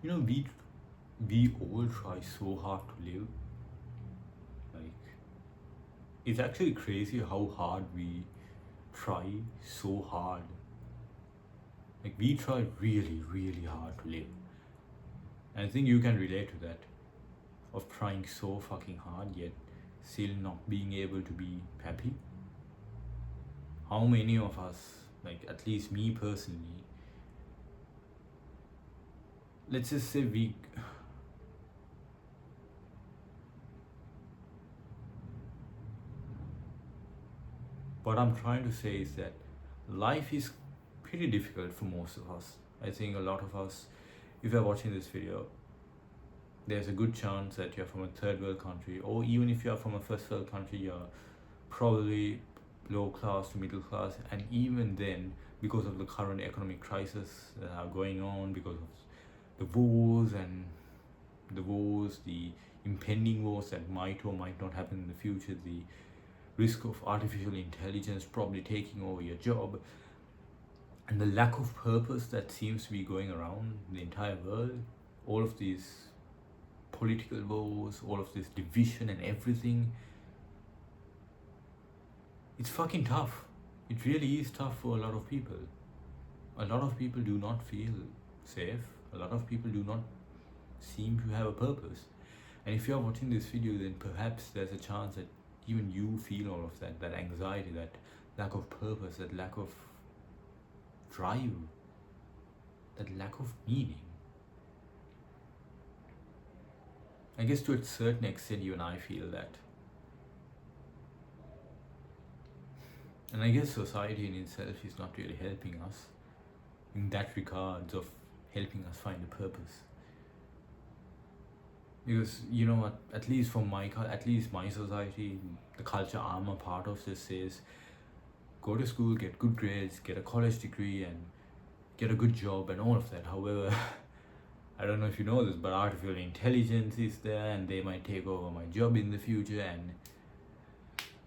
You know, we all try so hard to live. Like, it's actually crazy how hard we try so hard. Like, we try really, really hard to live. And I think you can relate to that, of trying so fucking hard yet still not being able to be happy. How many of us, like at least me personally, let's just say we, what I'm trying to say is that life is pretty difficult for most of us. I think a lot of us, if you're watching this video, there's a good chance that you're from a third world country, or even if you're from a first world country, you're probably low class to middle class. And even then, because of the current economic crisis that are going on, because of the wars and the impending wars that might or might not happen in the future, the risk of artificial intelligence probably taking over your job, and the lack of purpose that seems to be going around the entire world, all of these political wars, all of this division and everything, it's fucking tough. It really is tough for a lot of people. A lot of people do not feel safe. A lot of people do not seem to have a purpose. And if you're watching this video, then perhaps there's a chance that even you feel all of that anxiety, that lack of purpose, that lack of drive, that lack of meaning. I guess to a certain extent, even I feel that. And I guess society in itself is not really helping us in that regards of helping us find a purpose. Because you know what, at least my society, the culture I'm a part of just says, go to school, get good grades, get a college degree, and get a good job and all of that. However, I don't know if you know this, but artificial intelligence is there, and they might take over my job in the future, and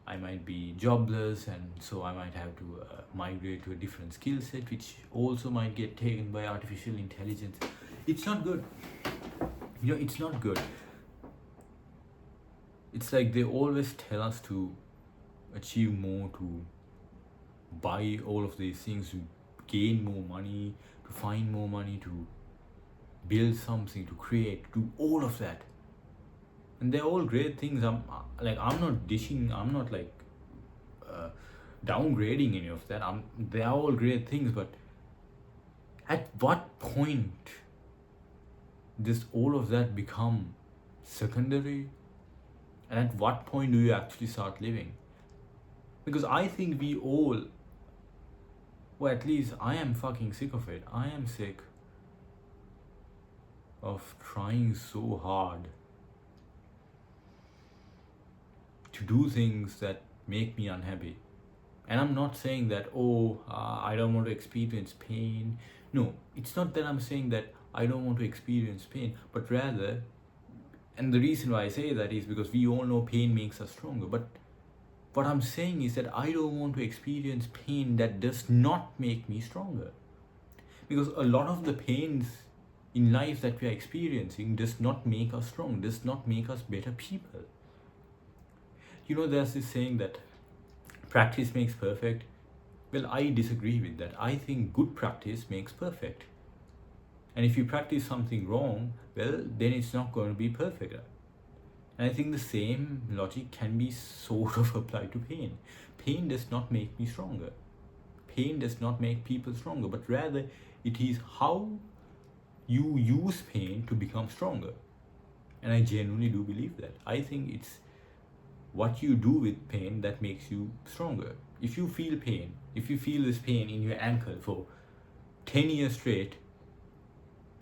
I might be jobless, and so I might have to migrate to a different skill set, which also might get taken by artificial intelligence. It's not good. You know, it's not good. It's like they always tell us to achieve more, to buy all of these things, to gain more money, to find more money, to build something, to create, to do all of that. And they're all great things. I'm not dishing, I'm not like downgrading any of that. They're all great things, but at what point does all of that become secondary? And at what point do you actually start living? Because I think we all, or at least I am fucking sick of it. I am sick of trying so hard to do things that make me unhappy. And I'm not saying that, I don't want to experience pain. No, it's not that I'm saying that I don't want to experience pain, but rather, and the reason why I say that is because we all know pain makes us stronger. But what I'm saying is that I don't want to experience pain that does not make me stronger. Because a lot of the pains in life that we are experiencing does not make us strong, does not make us better people. You know, there's this saying that practice makes perfect. Well, I disagree with that. I think good practice makes perfect. And if you practice something wrong, well, then it's not going to be perfect. And I think the same logic can be sort of applied to pain. Pain does not make me stronger. Pain does not make people stronger, but rather it is how you use pain to become stronger. And I genuinely do believe that. I think it's what you do with pain that makes you stronger. If you feel pain, if you feel this pain in your ankle for 10 years straight,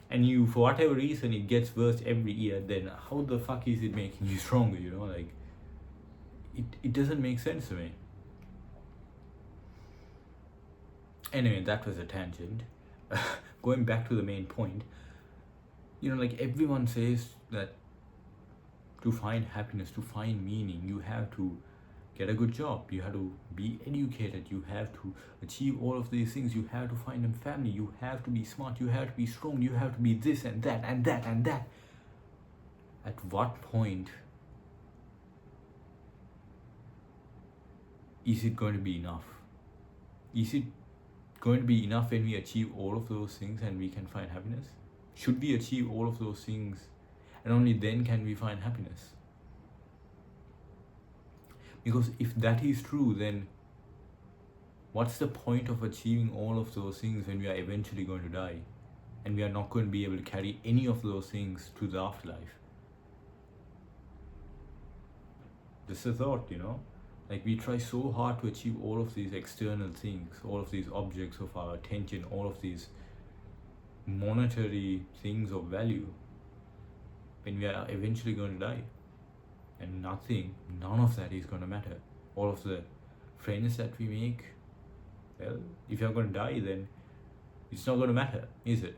and you, for whatever reason, it gets worse every year, then how the fuck is it making you stronger, you know? Like, it doesn't make sense to me. Anyway, that was a tangent. Going back to the main point, you know, like everyone says that to find happiness, to find meaning, you have to get a good job, you have to be educated, you have to achieve all of these things, you have to find a family, you have to be smart, you have to be strong, you have to be this and that and that and that. At what point is it going to be enough? Is it going to be enough when we achieve all of those things and we can find happiness? Should we achieve all of those things and only then can we find happiness? Because if that is true, then what's the point of achieving all of those things when we are eventually going to die and we are not going to be able to carry any of those things to the afterlife? This is a thought, Like, we try so hard to achieve all of these external things, all of these objects of our attention, all of these monetary things of value when we are eventually going to die. And none of that is going to matter. All of the friends that we make, well, if you're going to die, then it's not going to matter, is it?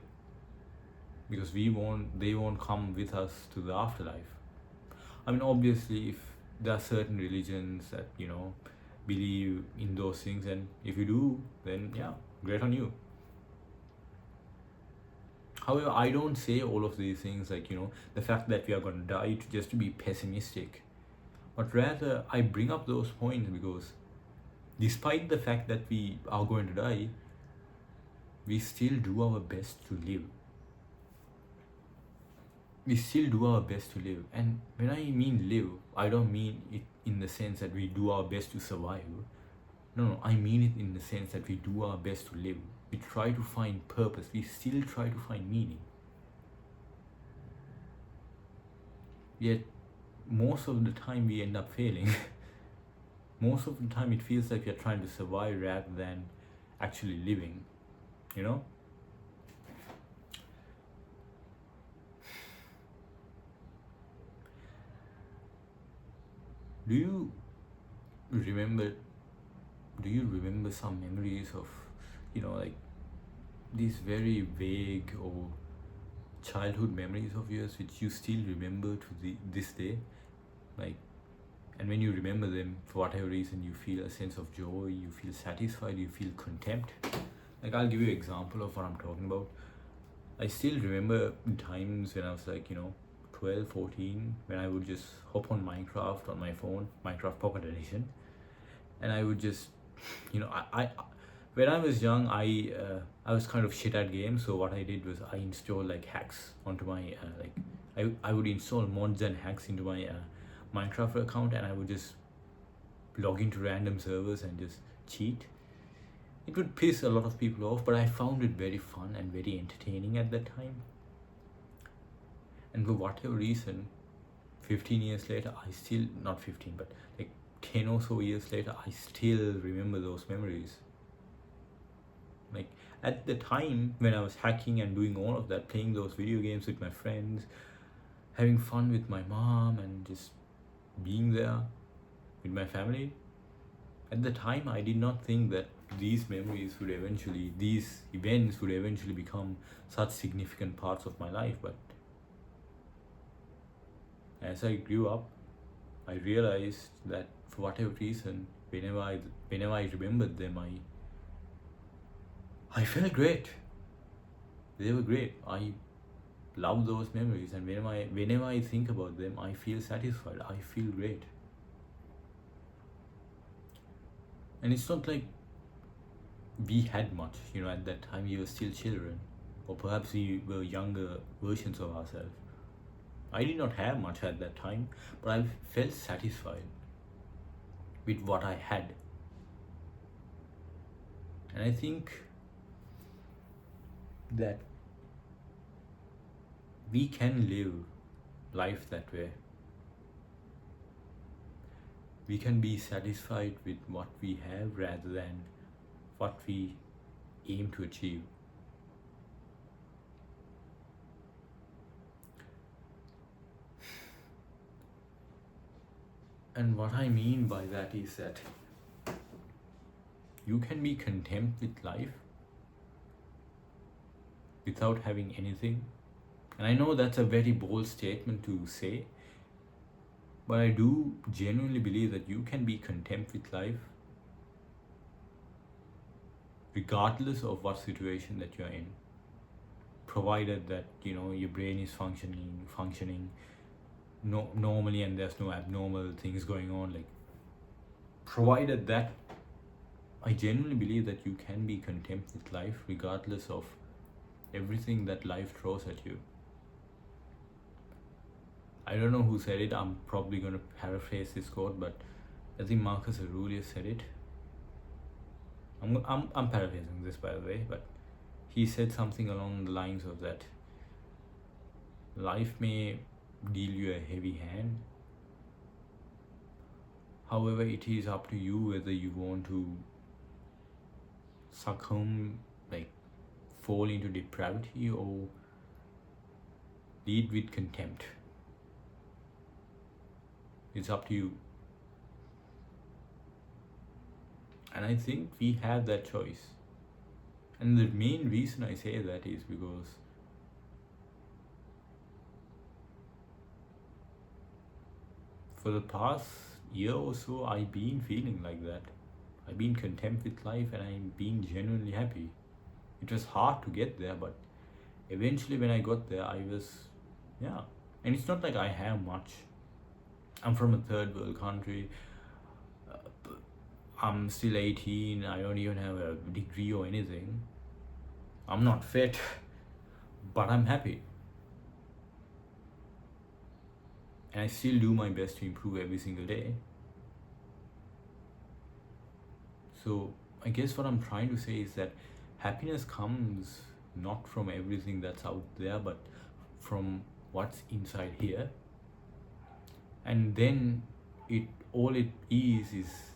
Because they won't come with us to the afterlife. I mean, obviously, if there are certain religions that, believe in those things, and if you do, then yeah, great on you. However, I don't say all of these things like, the fact that we are going to die just to be pessimistic. But rather, I bring up those points because despite the fact that we are going to die, we still do our best to live. We still do our best to live. And when I mean live, I don't mean it in the sense that we do our best to survive. No, I mean it in the sense that we do our best to live. We try to find purpose. We still try to find meaning. Yet, most of the time we end up failing. Most of the time it feels like we are trying to survive rather than actually living, Do you remember some memories of, like these very vague or childhood memories of yours which you still remember to this day? Like, and when you remember them, for whatever reason, you feel a sense of joy, you feel satisfied, you feel contempt. Like, I'll give you an example of what I'm talking about. I still remember times when I was like, 12, 14, when I would just hop on Minecraft on my phone, Minecraft Pocket Edition, and I would just, I when I was young, I was kind of shit at games. So what I did was I installed like hacks onto my I would install mods and hacks into my Minecraft account, and I would just log into random servers and just cheat. It would piss a lot of people off, but I found it very fun and very entertaining at that time. And for whatever reason, 15 years later, I still, not 15, but like 10 or so years later, I still remember those memories. Like, at the time when I was hacking and doing all of that, playing those video games with my friends, having fun with my mom, and just being there with my family, at the time I did not think that these events would eventually become such significant parts of my life. But as I grew up, I realized that for whatever reason, whenever I remembered them, I felt great. They were great. I love those memories, and whenever I think about them, I feel satisfied. I feel great. And it's not like we had much, at that time we were still children, or perhaps we were younger versions of ourselves. I did not have much at that time, but I felt satisfied with what I had. And I think that we can live life that way. We can be satisfied with what we have rather than what we aim to achieve. And what I mean by that is that you can be content with life without having anything. And I know that's a very bold statement to say, But I do genuinely believe that you can be content with life regardless of what situation that you're in, provided that your brain is functioning no normally, and there's no abnormal things going on, like, provided that, I genuinely believe that you can be content with life regardless of everything that life throws at you. I don't know who said it. I'm probably going to paraphrase this quote, but I think Marcus Aurelius said it. I'm paraphrasing this, by the way, but he said something along the lines of that life may deal you a heavy hand. However, it is up to you whether you want to succumb, like fall into depravity, or lead with contempt. It's up to you. And I think we have that choice. And the main reason I say that is because for the past year or so, I've been feeling like that. I've been content with life and I've been genuinely happy. It was hard to get there, but eventually when I got there, I was, yeah. And it's not like I have much. I'm from a third world country. I'm still 18. I don't even have a degree or anything. I'm not fit, but I'm happy. And I still do my best to improve every single day. So I guess what I'm trying to say is that happiness comes not from everything that's out there, but from what's inside here. And then all it is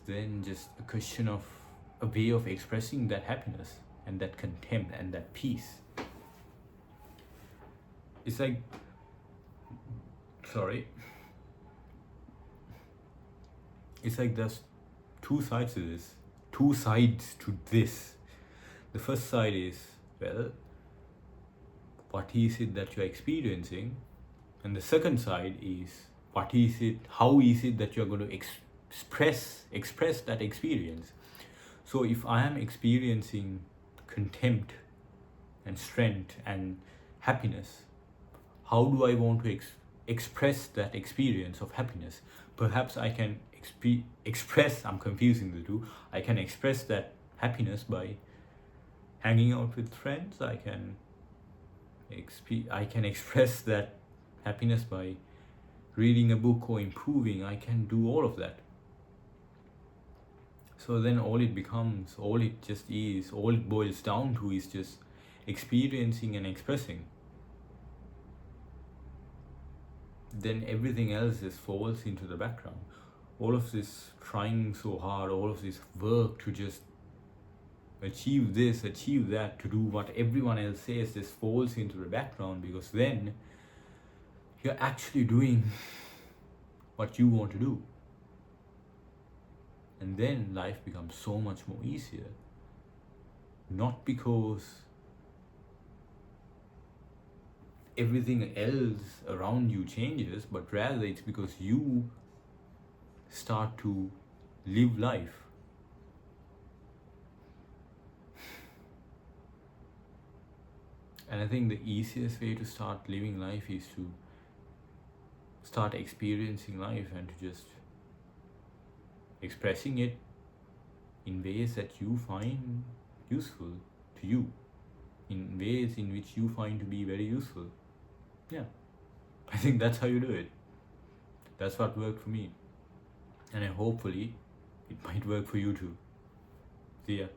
then just a question of a way of expressing that happiness and that contempt and that peace. It's like, it's like there's two sides to this. The first side is, well, what is it that you're experiencing? And the second side is, how is it that you're going to express that experience? So if I am experiencing contempt and strength and happiness, how do I want to express that experience of happiness? Perhaps I can express, I'm confusing the two, I can express that happiness by hanging out with friends. I can express that happiness by reading a book or improving. I can do all of that. So then all it boils down to is just experiencing and expressing. Then everything else just falls into the background. All of this trying so hard, all of this work to just achieve this, achieve that, to do what everyone else says, just falls into the background, because then you're actually doing what you want to do. And then life becomes so much more easier. Not because everything else around you changes, but rather it's because you start to live life. And I think the easiest way to start living life is to start experiencing life and to just expressing it in ways that you find useful to you, in ways in which you find to be very useful. Yeah, I think that's how you do it. That's what worked for me, and hopefully it might work for you too. See ya.